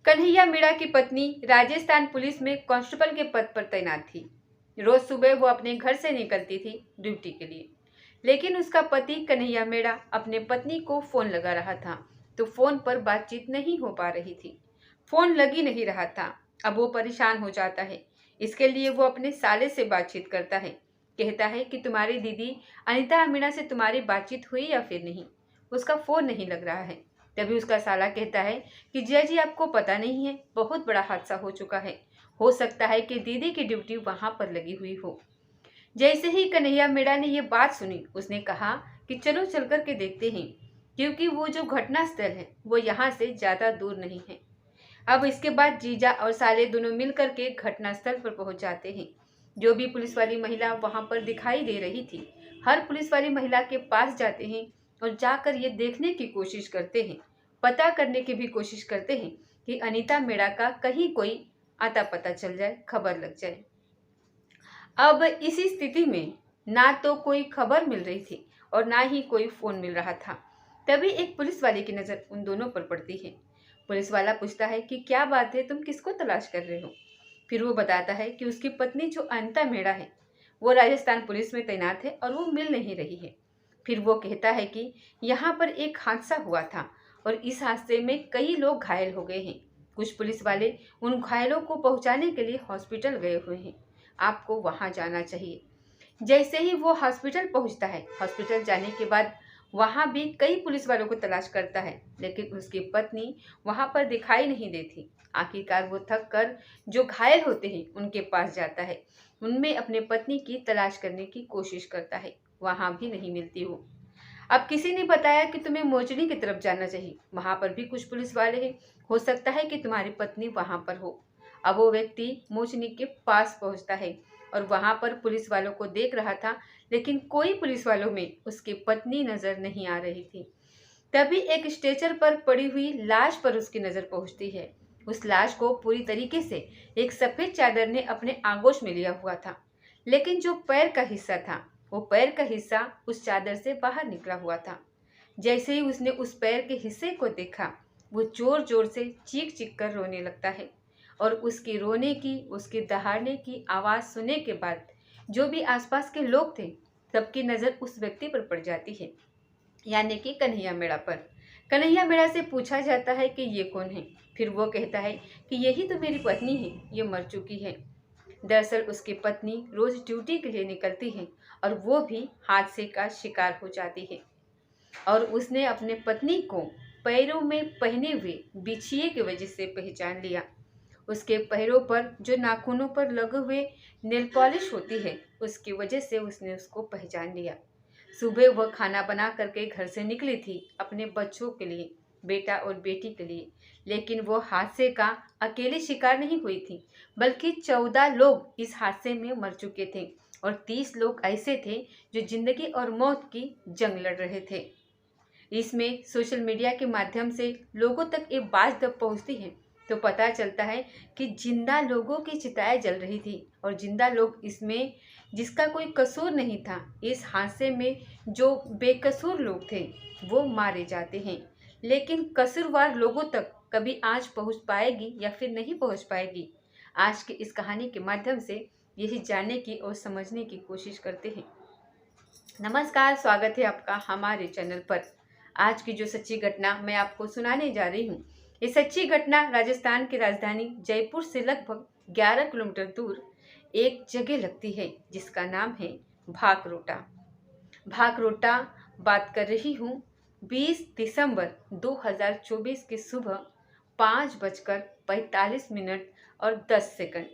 कन्हैया मीणा की पत्नी राजस्थान पुलिस में कांस्टेबल के पद पर तैनात थी। रोज सुबह वो अपने घर से निकलती थी ड्यूटी के लिए, लेकिन उसका पति कन्हैया मीणा अपने पत्नी को फोन लगा रहा था, तो फोन पर बातचीत नहीं हो पा रही थी। फोन लग ही नहीं रहा था। अब वो परेशान हो जाता है। इसके लिए वो अपने साले से बातचीत करता है। कहता है कि तुम्हारी दीदी अनीता मीणा से तुम्हारी बातचीत हुई या फिर नहीं, उसका फोन नहीं लग रहा है। तभी उसका साला कहता है कि जय जी, आपको पता नहीं है, बहुत बड़ा हादसा हो चुका है। हो सकता है कि दीदी की ड्यूटी वहां पर लगी हुई हो। जैसे ही कन्हैया मीणा ने ये बात सुनी, उसने कहा कि चलो चल कर के देखते हैं, क्योंकि वो जो घटना स्थल है वो यहाँ से ज्यादा दूर नहीं है। अब इसके बाद जीजा और साले दोनों मिल करके घटना स्थल पर पहुंच जाते हैं। जो भी पुलिस वाली महिला वहां पर दिखाई दे रही थी, हर पुलिस वाली महिला के पास जाते हैं और जाकर ये देखने की कोशिश करते हैं, पता करने की भी कोशिश करते हैं कि अनीता मीणा का कहीं कोई आता पता चल जाए, खबर लग जाए। अब इसी स्थिति में ना तो कोई खबर मिल रही थी और ना ही कोई फोन मिल रहा था। तभी एक पुलिस वाले की नजर उन दोनों पर पड़ती है। पुलिस वाला पूछता है कि क्या बात है, तुम किसको तलाश कर रहे हो। फिर वो बताता है कि उसकी पत्नी जो अनीता मीणा है वो राजस्थान पुलिस में तैनात है और वो मिल नहीं रही है। फिर वो कहता है कि यहाँ पर एक हादसा हुआ था और इस हादसे में कई लोग घायल हो गए हैं। कुछ पुलिस वाले उन घायलों को पहुंचाने के लिए हॉस्पिटल गए हुए हैं, आपको वहां जाना चाहिए। जैसे ही वो हॉस्पिटल पहुंचता है, हॉस्पिटल जाने के बाद वहां भी कई पुलिस वालों को तलाश करता है, लेकिन उसकी पत्नी वहां पर दिखाई नहीं देती। आखिरकार वो थक कर जो घायल होते हैं उनके पास जाता है, उनमें अपने पत्नी की तलाश करने की कोशिश करता है, वहां भी नहीं मिलती वो। अब किसी ने बताया कि तुम्हें मोचनी की तरफ जाना चाहिए, वहां पर भी कुछ पुलिस वाले हैं, हो सकता है कि तुम्हारी पत्नी वहां पर हो। अब वो व्यक्ति मोचनी के पास पहुंचता है और वहां पर पुलिस वालों को देख रहा था, लेकिन कोई पुलिस वालों में उसकी पत्नी नजर नहीं आ रही थी। तभी एक स्ट्रेचर पर पड़ी हुई लाश पर उसकी नजर पहुंचती है। उस लाश को पूरी तरीके से एक सफेद चादर ने अपने आगोश में लिया हुआ था, लेकिन जो पैर का हिस्सा था, वो पैर का हिस्सा उस चादर से बाहर निकला हुआ था। जैसे ही उसने उस पैर के हिस्से को देखा, वो जोर जोर से चीख चीख कर रोने लगता है। और उसकी रोने की, उसके दहाड़ने की आवाज सुनने के बाद जो भी आसपास के लोग थे, सबकी नजर उस व्यक्ति पर पड़ जाती है, यानी कि कन्हैया मीणा पर। कन्हैया मीणा से पूछा जाता है कि ये कौन है। फिर वो कहता है कि यही तो मेरी पत्नी है, ये मर चुकी है। दरअसल उसकी पत्नी रोज ड्यूटी के लिए निकलती है और वो भी हादसे का शिकार हो जाती है, और उसने अपने पत्नी को पैरों में पहने हुए बिछिए की वजह से पहचान लिया। उसके पैरों पर जो नाखूनों पर लगे हुए नेल पॉलिश होती है, उसकी वजह से उसने उसको पहचान लिया। सुबह वह खाना बना करके घर से निकली थी अपने बच्चों के लिए, बेटा और बेटी के लिए, लेकिन वो हादसे का अकेले शिकार नहीं हुई थी, बल्कि 14 लोग इस हादसे में मर चुके थे और 30 लोग ऐसे थे जो जिंदगी और मौत की जंग लड़ रहे थे। इसमें सोशल मीडिया के माध्यम से लोगों तक एक बात जब पहुंचती है, तो पता चलता है कि जिंदा लोगों की चिताएं जल रही थी और जिंदा लोग इसमें, जिसका कोई कसूर नहीं था, इस हादसे में जो बेकसूर लोग थे वो मारे जाते हैं। लेकिन कसूरवार लोगों तक कभी आज पहुंच पाएगी या फिर नहीं पहुंच पाएगी, आज की इस कहानी के माध्यम से यही जानने की और समझने की कोशिश करते हैं। नमस्कार, स्वागत है आपका हमारे चैनल पर। आज की जो सच्ची घटना मैं आपको सुनाने जा रही हूँ, ये सच्ची घटना राजस्थान की राजधानी जयपुर से लगभग 11 किलोमीटर दूर एक जगह लगती है, जिसका नाम है भाकरोटा। भाकरोटा बात कर रही हूँ 20 दिसंबर 2024 की सुबह 5:45 और 10 सेकंड।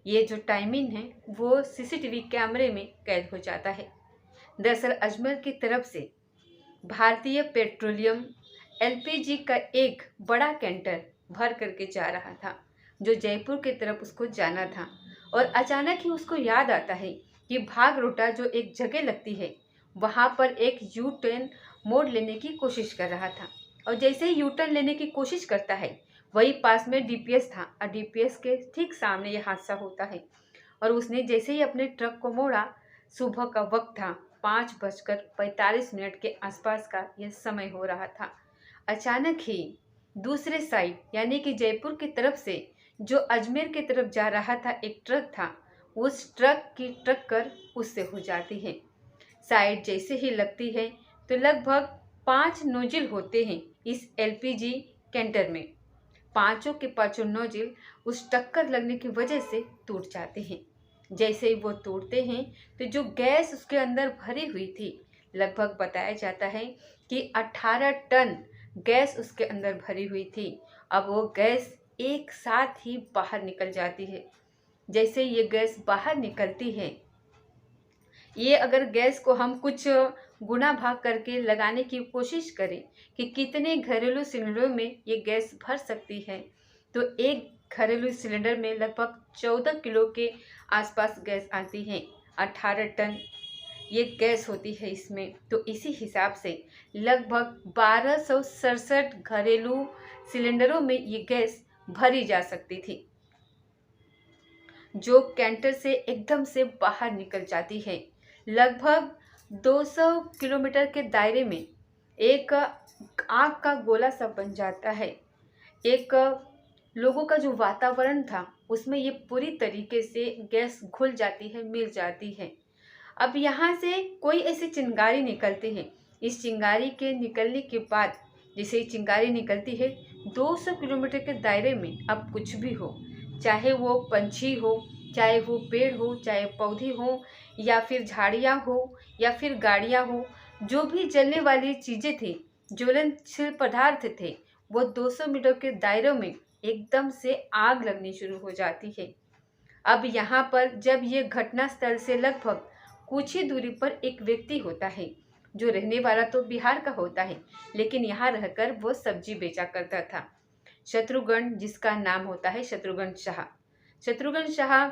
ये जो टाइमिंग है वो सीसीटीवी कैमरे में कैद हो जाता है। दरअसल अजमेर की तरफ से भारतीय पेट्रोलियम एलपीजी का एक बड़ा कैंटर भर करके जा रहा था, जो जयपुर की तरफ उसको जाना था। और अचानक ही उसको याद आता है कि भागरोटा जो एक जगह लगती है, वहाँ पर एक यू टर्न मोड़ लेने की कोशिश कर रहा था। और जैसे ही यू टर्न लेने की कोशिश करता है, वही पास में डीपीएस था और डीपीएस के ठीक सामने यह हादसा होता है। और उसने जैसे ही अपने ट्रक को मोड़ा, सुबह का वक्त था, 5:45 के आसपास का यह समय हो रहा था। अचानक ही दूसरे साइड यानी कि जयपुर की तरफ से जो अजमेर की तरफ जा रहा था एक ट्रक था, उस ट्रक की टक्कर उससे हो जाती है। साइड जैसे ही लगती है तो लगभग 5 नोजिल होते हैं इस एलपीजी कैंटर में। पांचों के पांचों नोजिल उस टक्कर लगने की वजह से टूट जाते हैं। जैसे ही वो टूटते हैं तो जो गैस उसके अंदर भरी हुई थी, लगभग बताया जाता है कि 18 टन गैस उसके अंदर भरी हुई थी। अब वो गैस एक साथ ही बाहर निकल जाती है। जैसे ये गैस बाहर निकलती है, ये अगर गैस को हम कुछ गुना भाग करके लगाने की कोशिश करें कि कितने घरेलू सिलेंडरों में ये गैस भर सकती है, तो एक घरेलू सिलेंडर में लगभग 14 किलो के आसपास गैस आती है। 18 टन ये गैस होती है इसमें। तो इसी हिसाब से लगभग 1267 घरेलू सिलेंडरों में ये गैस भरी जा सकती थी, जो कैंटर से एकदम से बाहर निकल जाती है। लगभग 200 किलोमीटर के दायरे में एक आग का गोला सा बन जाता है। एक लोगों का जो वातावरण था उसमें ये पूरी तरीके से गैस घुल जाती है, मिल जाती है। अब यहाँ से कोई ऐसी चिंगारी निकलती है। इस चिंगारी के निकलने के बाद जैसे ही चिंगारी निकलती है, 200 किलोमीटर के दायरे में अब कुछ भी हो, चाहे वो पंछी हो, चाहे वो पेड़ हो, चाहे पौधे हो, या फिर झाड़ियाँ हो, या फिर गाड़ियाँ हो, जो भी जलने वाली चीज़ें थी, ज्वलनशील पदार्थ थे, वो 200 मीटर के दायरे में एकदम से आग लगनी शुरू हो जाती है। अब यहाँ पर जब ये घटना स्थल से लगभग कुछ ही दूरी पर एक व्यक्ति होता है, जो रहने वाला तो बिहार का होता है, लेकिन यहाँ रहकर वो सब्जी बेचा करता था। शत्रुघ्न, जिसका नाम होता है शत्रुघ्न शाह। शत्रुघ्न शाह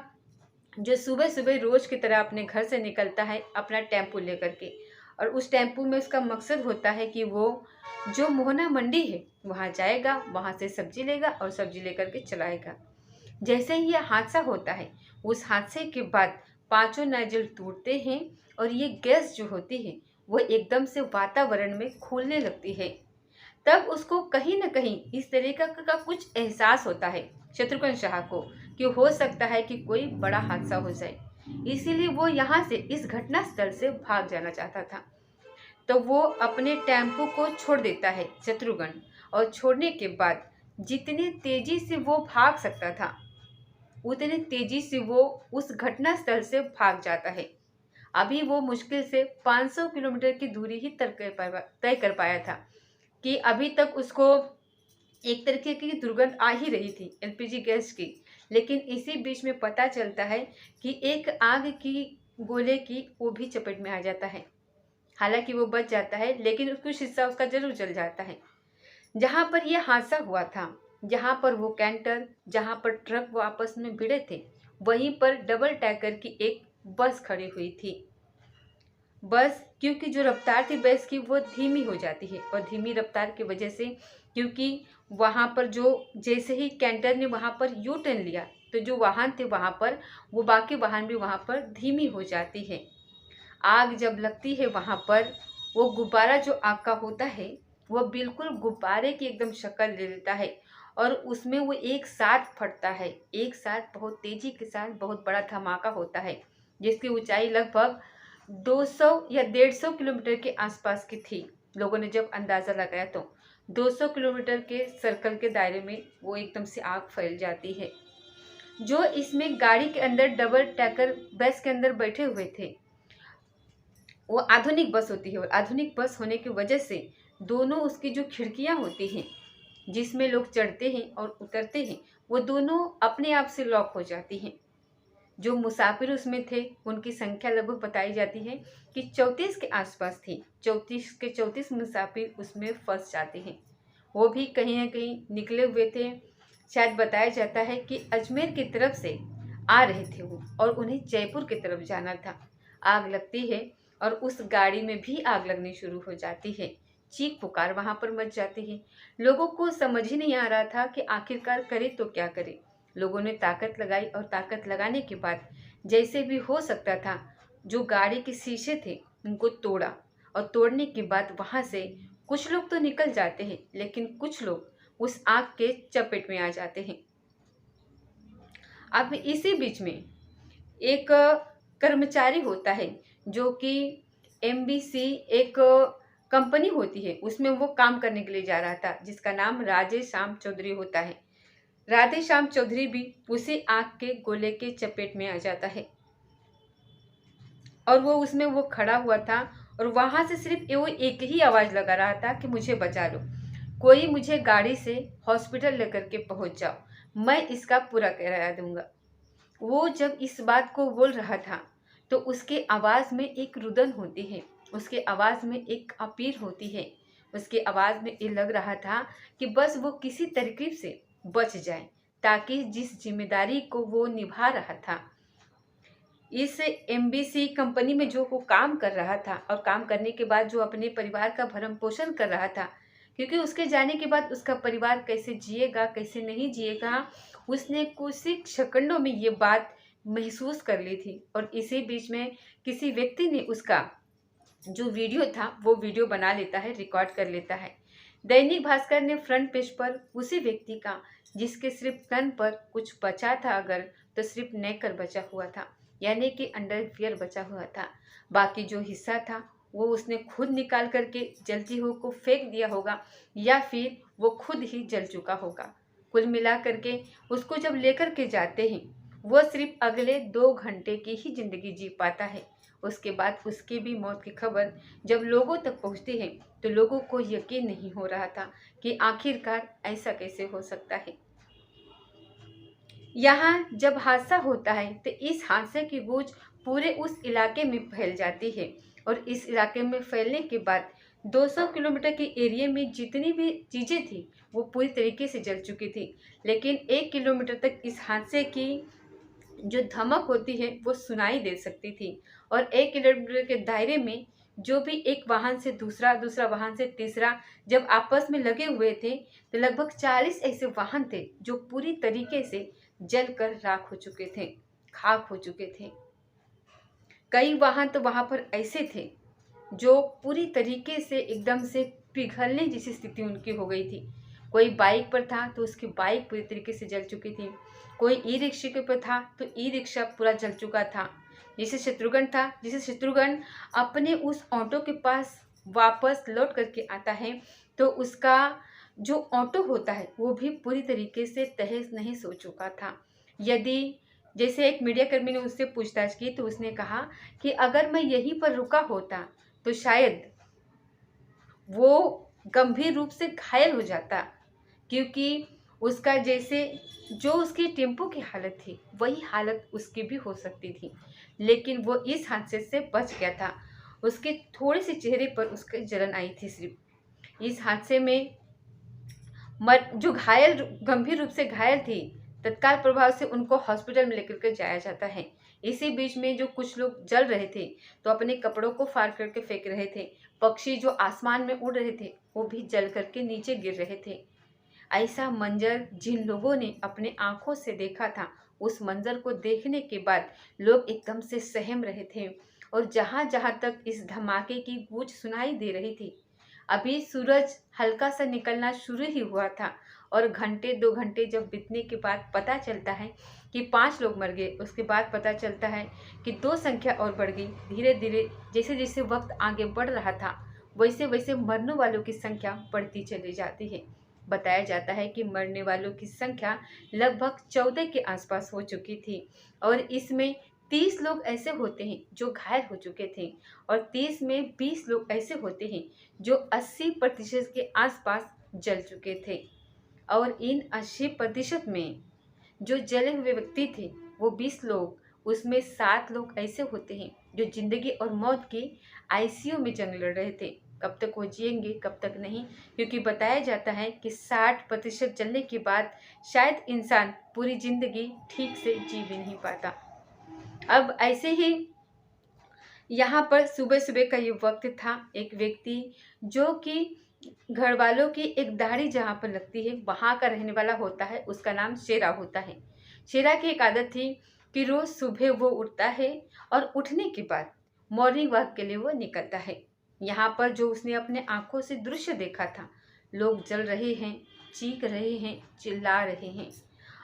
जो सुबह सुबह रोज की तरह अपने घर से निकलता है अपना टेम्पू लेकर के, और उस टेम्पू में उसका मकसद होता है कि वो जो मोहना मंडी है वहाँ जाएगा, वहाँ से सब्जी लेगा और सब्जी लेकर के चलाएगा। जैसे ही यह हादसा होता है, उस हादसे के बाद पांचों नोजल टूटते हैं और ये गैस जो होती है वो एकदम से वातावरण में घुलने लगती है। तब उसको कहीं न कहीं इस तरीका का कुछ एहसास होता है शत्रुघ्न शाह को कि हो सकता है कि कोई बड़ा हादसा हो जाए। इसीलिए वो यहाँ से इस घटना स्थल से भाग जाना चाहता था। तो वो अपने टेम्पो को छोड़ देता है शत्रुघ्न, और छोड़ने के बाद जितनी तेजी से वो भाग सकता था उतनी तेजी से वो उस घटना स्थल से भाग जाता है। अभी वो मुश्किल से 500 किलोमीटर की दूरी ही तय कर पाया था कि अभी तक उसको एक तरीके की दुर्गंध आ ही रही थी एलपीजी गैस की। लेकिन इसी बीच में पता चलता है कि एक आग की गोले की वो भी चपेट में आ जाता है। हालांकि वो बच जाता है, लेकिन कुछ हिस्सा उसका जरूर जल जाता है। जहाँ पर यह हादसा हुआ था, जहाँ पर वो कैंटर, जहाँ पर ट्रक वो आपस में भिड़े थे, वहीं पर डबल टैकर की एक बस खड़ी हुई थी। बस क्योंकि जो रफ्तार थी बस की वो धीमी हो जाती है, और धीमी रफ्तार की वजह से क्योंकि वहाँ पर जो जैसे ही कैंटर ने वहाँ पर यू टर्न लिया, तो जो वाहन थे वहाँ पर वो बाकी वाहन भी वहाँ पर धीमी हो जाती है। आग जब लगती है वहाँ पर, वो गुब्बारा जो आग का होता है वो बिल्कुल गुब्बारे की एकदम शक्ल ले लेता है, और उसमें वो एक साथ फटता है, एक साथ बहुत तेजी के साथ बहुत बड़ा धमाका होता है, जिसकी ऊंचाई लगभग 200 या 150 किलोमीटर के आसपास की थी। लोगों ने जब अंदाज़ा लगाया तो 200 किलोमीटर के सर्कल के दायरे में वो एकदम से आग फैल जाती है। जो इसमें गाड़ी के अंदर डबल टैकर बस के अंदर बैठे हुए थे, वो आधुनिक बस होती है, और आधुनिक बस होने की वजह से दोनों उसकी जो खिड़कियां होती हैं जिसमें लोग चढ़ते हैं और उतरते हैं, वो दोनों अपने आप से लॉक हो जाती हैं। जो मुसाफिर उसमें थे उनकी संख्या लगभग बताई जाती है कि 34 के आसपास थी। 34 के 34 मुसाफिर उसमें फंस जाते हैं। वो भी कहीं ना कहीं निकले हुए थे। शायद बताया जाता है कि अजमेर की तरफ से आ रहे थे वो, और उन्हें जयपुर की तरफ जाना था। आग लगती है और उस गाड़ी में भी आग लगनी शुरू हो जाती है। चीख पुकार वहां पर मच जाती है। लोगों को समझ ही नहीं आ रहा था कि आखिरकार करे तो क्या करे। लोगों ने ताकत लगाई, और ताकत लगाने के बाद जैसे भी हो सकता था जो गाड़ी के शीशे थे उनको तोड़ा, और तोड़ने के बाद वहां से कुछ लोग तो निकल जाते हैं, लेकिन कुछ लोग उस आग के चपेट में आ जाते हैं। अब इसी बीच में एक कर्मचारी होता है जो कि एमबीसी एक कंपनी होती है, उसमें वो काम करने के लिए जा रहा था, जिसका नाम राधेश्याम चौधरी होता है। राधेश्याम चौधरी भी उसी आग के गोले के चपेट में आ जाता है और वो खड़ा हुआ था और वहां से सिर्फ वो एक ही आवाज लगा रहा था कि मुझे बचा लो, कोई मुझे गाड़ी से हॉस्पिटल लेकर के पहुंच जाओ, मैं इसका पूरा किराया दूंगा। वो जब इस बात को बोल रहा था तो उसके आवाज में एक रुदन होती है, उसके आवाज में एक अपील होती है, उसके आवाज में ये लग रहा था कि बस वो किसी तरकीब से बच जाए, ताकि जिस जिम्मेदारी को वो निभा रहा था, इस एमबीसी कंपनी में जो वो काम कर रहा था और काम करने के बाद जो अपने परिवार का भरण पोषण कर रहा था, क्योंकि उसके जाने के बाद उसका परिवार कैसे जिएगा कैसे नहीं जिएगा, उसने कुछ ही सेकंडों में ये बात महसूस कर ली थी। और इसी बीच में किसी व्यक्ति ने उसका जो वीडियो था वो वीडियो बना लेता है, रिकॉर्ड कर लेता है। दैनिक भास्कर ने फ्रंट पेज पर उसी व्यक्ति का, जिसके सिर्फ तन पर कुछ बचा था अगर, तो सिर्फ नेकर बचा हुआ था, यानी कि अंडरवियर बचा हुआ था। बाकी जो हिस्सा था वो उसने खुद निकाल करके जलती हुई को फेंक दिया होगा या फिर वो खुद ही जल चुका होगा। कुल मिला करके उसको जब लेकर के जाते हैं, वो सिर्फ अगले 2 घंटे की ही जिंदगी जी पाता है। उसके बाद उसकी भी मौत की खबर जब लोगों तक पहुंचती है तो लोगों को यकीन नहीं हो रहा था कि आखिरकार ऐसा कैसे हो सकता है। यहाँ जब हादसा होता है तो इस हादसे की गूंज पूरे उस इलाके में फैल जाती है और इस इलाके में फैलने के बाद 200 किलोमीटर के एरिया में जितनी भी चीज़ें थी वो पूरी तरीके से जल चुकी थी, लेकिन 1 किलोमीटर तक इस हादसे की जो धमक होती है वो सुनाई दे सकती थी। और 1 किलोमीटर के दायरे में जो भी एक वाहन से दूसरा, दूसरा वाहन से तीसरा जब आपस में लगे हुए थे तो लगभग 40 ऐसे वाहन थे जो पूरी तरीके से जलकर राख हो चुके थे, खाक हो चुके थे। कई वाहन तो वहां पर ऐसे थे जो पूरी तरीके से एकदम से पिघलने जैसी स्थिति उनकी हो गई थी। कोई बाइक पर था तो उसकी बाइक पूरी तरीके से जल चुकी थी, कोई ई रिक्शे के पर था तो ई रिक्शा पूरा जल चुका था। जिसे शत्रुघ्न अपने उस ऑटो के पास वापस लौट करके आता है तो उसका जो ऑटो होता है वो भी पूरी तरीके से तहस नहस हो चुका था। यदि जैसे एक मीडिया कर्मी ने उससे पूछताछ की तो उसने कहा कि अगर मैं यहीं पर रुका होता तो शायद वो गंभीर रूप से घायल हो जाता, क्योंकि उसका जैसे जो उसकी टेम्पो की हालत थी वही हालत उसकी भी हो सकती थी, लेकिन वो इस हादसे से बच गया था। उसके थोड़े से चेहरे पर उसके जलन आई थी सिर्फ। इस हादसे में जो घायल, गंभीर रूप से घायल थी, तत्काल प्रभाव से उनको हॉस्पिटल में लेकर के जाया जाता है। इसी बीच में जो कुछ लोग जल रहे थे तो अपने कपड़ों को फाड़ करके फेंक रहे थे, पक्षी जो आसमान में उड़ रहे थे वो भी जल करके नीचे गिर रहे थे। ऐसा मंजर जिन लोगों ने अपने आंखों से देखा था, उस मंजर को देखने के बाद लोग एकदम से सहम रहे थे। और जहां जहां तक इस धमाके की गूंज सुनाई दे रही थी, अभी सूरज हल्का सा निकलना शुरू ही हुआ था और घंटे 2 घंटे जब बीतने के बाद पता चलता है कि 5 लोग मर गए, उसके बाद पता चलता है कि 2 संख्या और बढ़ गई। धीरे धीरे जैसे जैसे वक्त आगे बढ़ रहा था वैसे वैसे मरने वालों की संख्या बढ़ती चली जाती है। बताया जाता है कि मरने वालों की संख्या लगभग 14 के आसपास हो चुकी थी और इसमें 30 लोग ऐसे होते हैं जो घायल हो चुके थे और 30 में 20 लोग ऐसे होते हैं जो 80% के आसपास जल चुके थे। और इन 80% में जो जले हुए व्यक्ति थे वो 20 लोग, उसमें 7 लोग ऐसे होते हैं जो जिंदगी और मौत की आईसीयू में जंग लड़ रहे थे। कब तक वो जिएंगे कब तक नहीं, क्योंकि बताया जाता है कि 60% जलने के बाद शायद इंसान पूरी जिंदगी ठीक से जी भी नहीं पाता। अब ऐसे ही यहाँ पर सुबह सुबह का ये वक्त था, एक व्यक्ति जो कि घर वालों की एक दाढ़ी जहाँ पर लगती है वहाँ का रहने वाला होता है, उसका नाम शेरा होता है। शेरा की एक आदत थी कि रोज सुबह वो उठता है और उठने के बाद मॉर्निंग वॉक के लिए वो निकलता है। यहाँ पर जो उसने अपने आंखों से दृश्य देखा था, लोग जल रहे हैं, चीख रहे हैं, चिल्ला रहे हैं।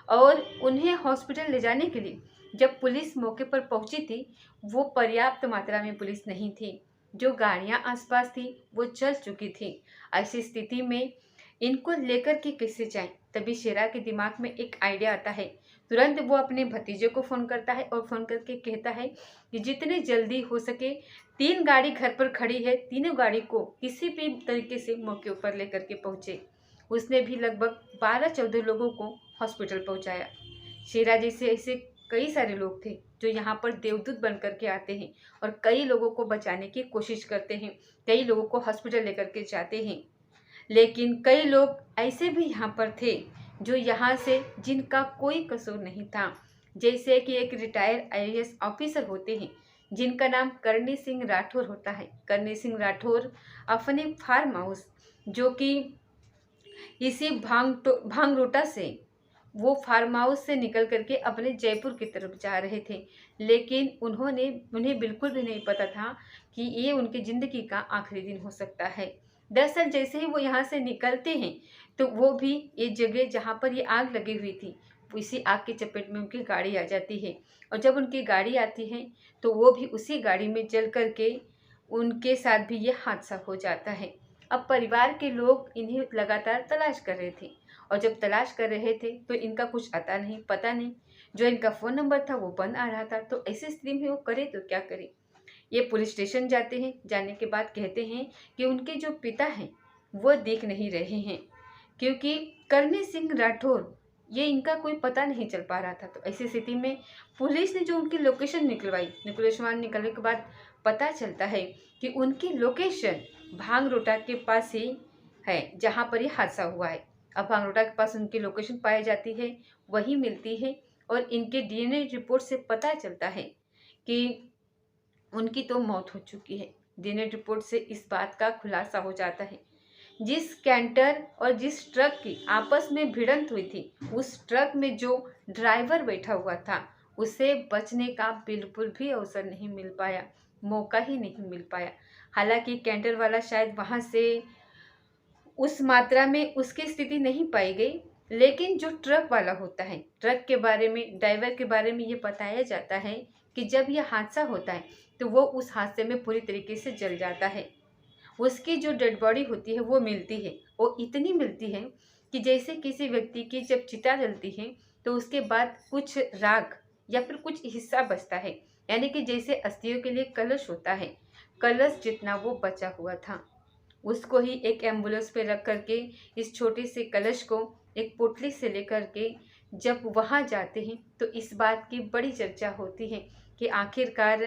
और उन्हें हॉस्पिटल ले जाने के लिए जब पुलिस मौके पर पहुंची थी, वो पर्याप्त मात्रा में पुलिस नहीं थी। जो गाड़ियां आसपास थी वो चल चुकी थी। ऐसी स्थिति में इनको लेकर के कैसे जाएं? तभी शेरा के दिमाग में एक आइडिया आता है। तुरंत वो अपने भतीजे को फ़ोन करता है और फ़ोन करके कहता है कि जितने जल्दी हो सके 3 गाड़ी घर पर खड़ी है, तीनों गाड़ी को किसी भी तरीके से मौके ऊपर लेकर के पहुँचे। उसने भी लगभग 12-14 लोगों को हॉस्पिटल पहुँचाया। शेरा जैसे ऐसे कई सारे लोग थे जो यहाँ पर देवदूत बन करके आते हैं और कई लोगों को बचाने की कोशिश करते हैं, कई लोगों को हॉस्पिटल लेकर के जाते हैं। लेकिन कई लोग ऐसे भी यहाँ पर थे जो यहाँ से जिनका कोई कसूर नहीं था। जैसे कि एक रिटायर्ड आईएएस ऑफिसर होते हैं जिनका नाम करणी सिंह राठौर होता है। करणी सिंह राठौर अपने फार्म हाउस जो कि इसी भांगरोटा से वो फार्म हाउस से निकल करके अपने जयपुर की तरफ जा रहे थे, लेकिन उन्हें बिल्कुल भी नहीं पता था कि ये उनकी ज़िंदगी का आखिरी दिन हो सकता है। दरअसल जैसे ही वो यहाँ से निकलते हैं तो वो भी ये जगह जहाँ पर ये आग लगी हुई थी, इसी आग की चपेट में उनकी गाड़ी आ जाती है। और जब उनकी गाड़ी आती है तो वो भी उसी गाड़ी में जल करके उनके साथ भी ये हादसा हो जाता है। अब परिवार के लोग इन्हें लगातार तलाश कर रहे थे और जब तलाश कर रहे थे तो इनका कुछ आता नहीं, पता नहीं। जो इनका फ़ोन नंबर था वो बंद आ रहा था। तो ऐसी स्थिति में वो करे तो क्या करे? ये पुलिस स्टेशन जाते हैं। जाने के बाद कहते हैं कि उनके जो पिता हैं वो दिख नहीं रहे हैं, क्योंकि करणी सिंह राठौर ये इनका कोई पता नहीं चल पा रहा था। तो ऐसी स्थिति में पुलिस ने जो उनकी लोकेशन निकलवाई, लोकेशन निकलने के बाद पता चलता है कि उनकी लोकेशन भांगरोटा के पास ही है जहाँ पर ये हादसा हुआ है। अब भांगरोटा के पास उनकी लोकेशन पाई जाती है, वही मिलती है और इनके डीएनए रिपोर्ट से पता चलता है कि उनकी तो मौत हो चुकी है। डीएनए रिपोर्ट से इस बात का खुलासा हो जाता है, जिस कैंटर और जिस ट्रक की आपस में भिड़ंत हुई थी, उस ट्रक में जो ड्राइवर बैठा हुआ था उसे बचने का बिल्कुल भी अवसर नहीं मिल पाया, मौका ही नहीं मिल पाया। हालांकि कैंटर वाला शायद वहाँ से उस मात्रा में उसकी स्थिति नहीं पाई गई, लेकिन जो ट्रक वाला होता है, ट्रक के बारे में, ड्राइवर के बारे में ये बताया जाता है कि जब यह हादसा होता है तो वो उस हादसे में पूरी तरीके से जल जाता है। उसकी जो डेड बॉडी होती है वो मिलती है, वो इतनी मिलती है कि जैसे किसी व्यक्ति की जब चिता जलती है तो उसके बाद कुछ राख या फिर कुछ हिस्सा बचता है, यानी कि जैसे अस्थियों के लिए कलश होता है, कलश जितना वो बचा हुआ था। उसको ही एक एम्बुलेंस पे रख करके इस छोटे से कलश को एक पोटली से लेकर के जब वहाँ जाते हैं तो इस बात की बड़ी चर्चा होती है कि आखिरकार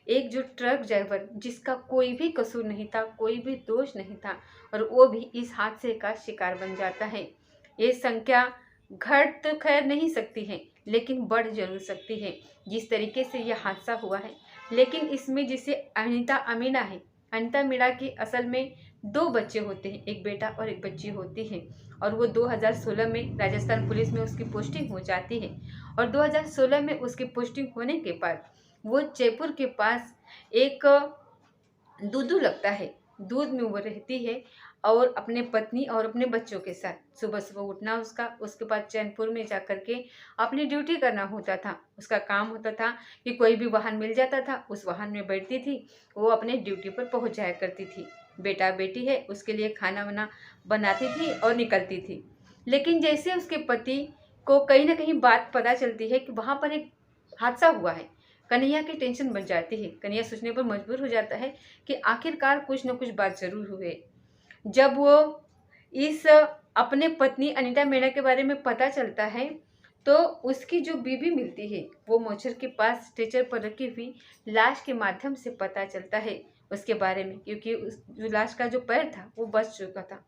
एक जो ट्रक ड्राइवर जिसका कोई भी कसूर नहीं था, कोई भी दोष नहीं था, और वो भी इस हादसे का शिकार बन जाता है। ये संख्या घट तो खैर नहीं सकती है, लेकिन बढ़ जरूर सकती है जिस तरीके से यह हादसा हुआ है। लेकिन इसमें जिसे अमीना है, अनिता मीणा की असल में 2 बच्चे होते हैं, एक बेटा और एक बच्ची होती है। और वो 2016 में राजस्थान पुलिस में उसकी पोस्टिंग हो जाती है और 2016 में उसकी पोस्टिंग होने के बाद वो जयपुर के पास एक दूधू लगता है, दूध में वो रहती है और अपने पत्नी और अपने बच्चों के साथ सुबह सुबह उठना उसका, उसके बाद चैनपुर में जा कर के अपनी ड्यूटी करना होता था। उसका काम होता था कि कोई भी वाहन मिल जाता था, उस वाहन में बैठती थी, वो अपने ड्यूटी पर पहुंच जाया करती थी। बेटा बेटी है, उसके लिए खाना वाना बनाती थी और निकलती थी। लेकिन जैसे उसके पति को कहीं ना कहीं बात पता चलती है कि वहाँ पर एक हादसा हुआ है, कन्हैया की टेंशन बन जाती है। कन्हैया सोचने पर मजबूर हो जाता है कि आखिरकार कुछ न कुछ बात जरूर हुए। जब वो इस अपने पत्नी अनीता मीणा के बारे में पता चलता है तो उसकी जो बीवी मिलती है वो मोचर के पास स्ट्रेचर पर रखी हुई लाश के माध्यम से पता चलता है उसके बारे में, क्योंकि उस जो लाश का जो पैर था वो बच चुका था।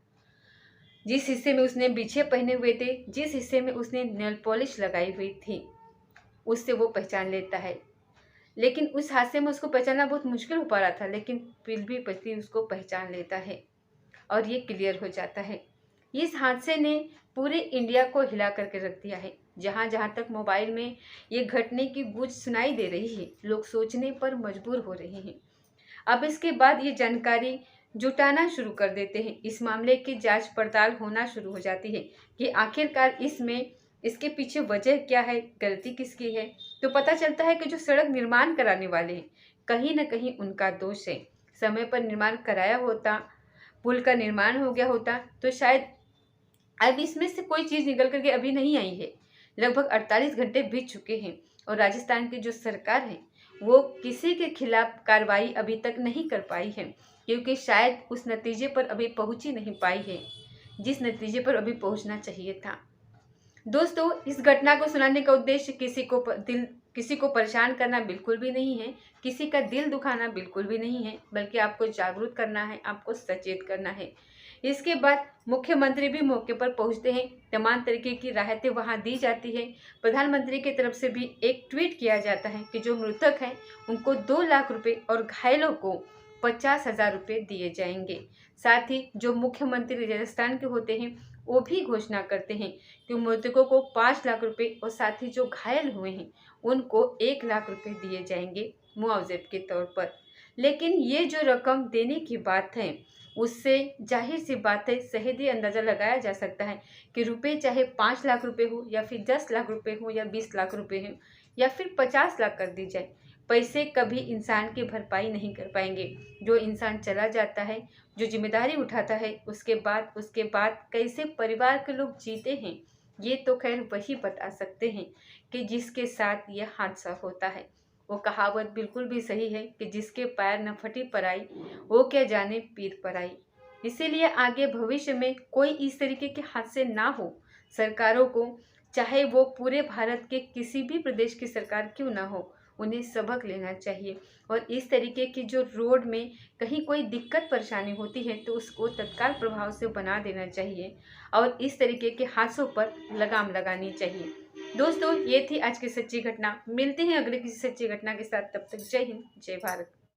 जिस हिस्से में उसने बिछे पहने हुए थे, जिस हिस्से में उसने नेल पॉलिश लगाई हुई थी, उससे वो पहचान लेता है। लेकिन उस हादसे में उसको पहचानना बहुत मुश्किल हो पा रहा था, लेकिन फिर भी पति उसको पहचान लेता है और ये क्लियर हो जाता है। इस हादसे ने पूरे इंडिया को हिला करके रख दिया है। जहाँ जहाँ तक मोबाइल में ये घटने की गूंज सुनाई दे रही है, लोग सोचने पर मजबूर हो रहे हैं। अब इसके बाद ये जानकारी जुटाना शुरू कर देते हैं। इस मामले की जांच पड़ताल होना शुरू हो जाती है कि आखिरकार इसके पीछे वजह क्या है, गलती किसकी है। तो पता चलता है कि जो सड़क निर्माण कराने वाले हैं, कहीं ना कहीं उनका दोष है। समय पर निर्माण कराया होता, पुल का निर्माण हो गया होता, तो शायद अब इसमें से कोई चीज़ निकल करके अभी नहीं आई है। लगभग 48 घंटे बीत चुके हैं और राजस्थान की जो सरकार है वो किसी के खिलाफ कार्रवाई अभी तक नहीं कर पाई है, क्योंकि शायद उस नतीजे पर अभी पहुंच ही नहीं पाई है जिस नतीजे पर अभी पहुंचना चाहिए था। दोस्तों, इस घटना को सुनाने का उद्देश्य किसी को परेशान करना बिल्कुल भी नहीं है, किसी का दिल दुखाना बिल्कुल भी नहीं है, बल्कि आपको जागरूक करना है, आपको सचेत करना है। इसके बाद मुख्यमंत्री भी मौके पर पहुंचते हैं, तमाम तरीके की राहतें वहां दी जाती है। प्रधानमंत्री की तरफ से भी एक ट्वीट किया जाता है कि जो मृतक हैं उनको 2 लाख रुपए और घायलों को 50,000 रुपये दिए जाएंगे। साथ ही जो मुख्यमंत्री राजस्थान के होते हैं वो भी घोषणा करते हैं कि मृतकों को 5 लाख रुपए और साथ ही जो घायल हुए हैं उनको 1 लाख रुपए दिए जाएंगे मुआवजे के तौर पर। लेकिन ये जो रकम देने की बात है उससे जाहिर सी बात है, सही अंदाज़ा लगाया जा सकता है कि रुपए चाहे 5 लाख रुपए हो या फिर 10 लाख रुपए हो या 20 लाख रुपए हो या फिर 50 लाख कर दी जाए, पैसे कभी इंसान की भरपाई नहीं कर पाएंगे। जो इंसान चला जाता है, जो जिम्मेदारी उठाता है, उसके बाद कैसे परिवार के लोग जीते हैं, ये तो खैर वही बता सकते हैं कि जिसके साथ यह हादसा होता है। वो कहावत बिल्कुल भी सही है कि जिसके पैर न फटी पराई, वो क्या जाने पीर पराई। इसीलिए आगे भविष्य में कोई इस तरीके के हादसे ना हो, सरकारों को, चाहे वो पूरे भारत के किसी भी प्रदेश की सरकार क्यों ना हो, उन्हें सबक लेना चाहिए। और इस तरीके की जो रोड में कहीं कोई दिक्कत परेशानी होती है तो उसको तत्काल प्रभाव से बना देना चाहिए और इस तरीके के हादसों पर लगाम लगानी चाहिए। दोस्तों, ये थी आज की सच्ची घटना। मिलते हैं अगले किसी सच्ची घटना के साथ, तब तक जय हिंद, जय भारत।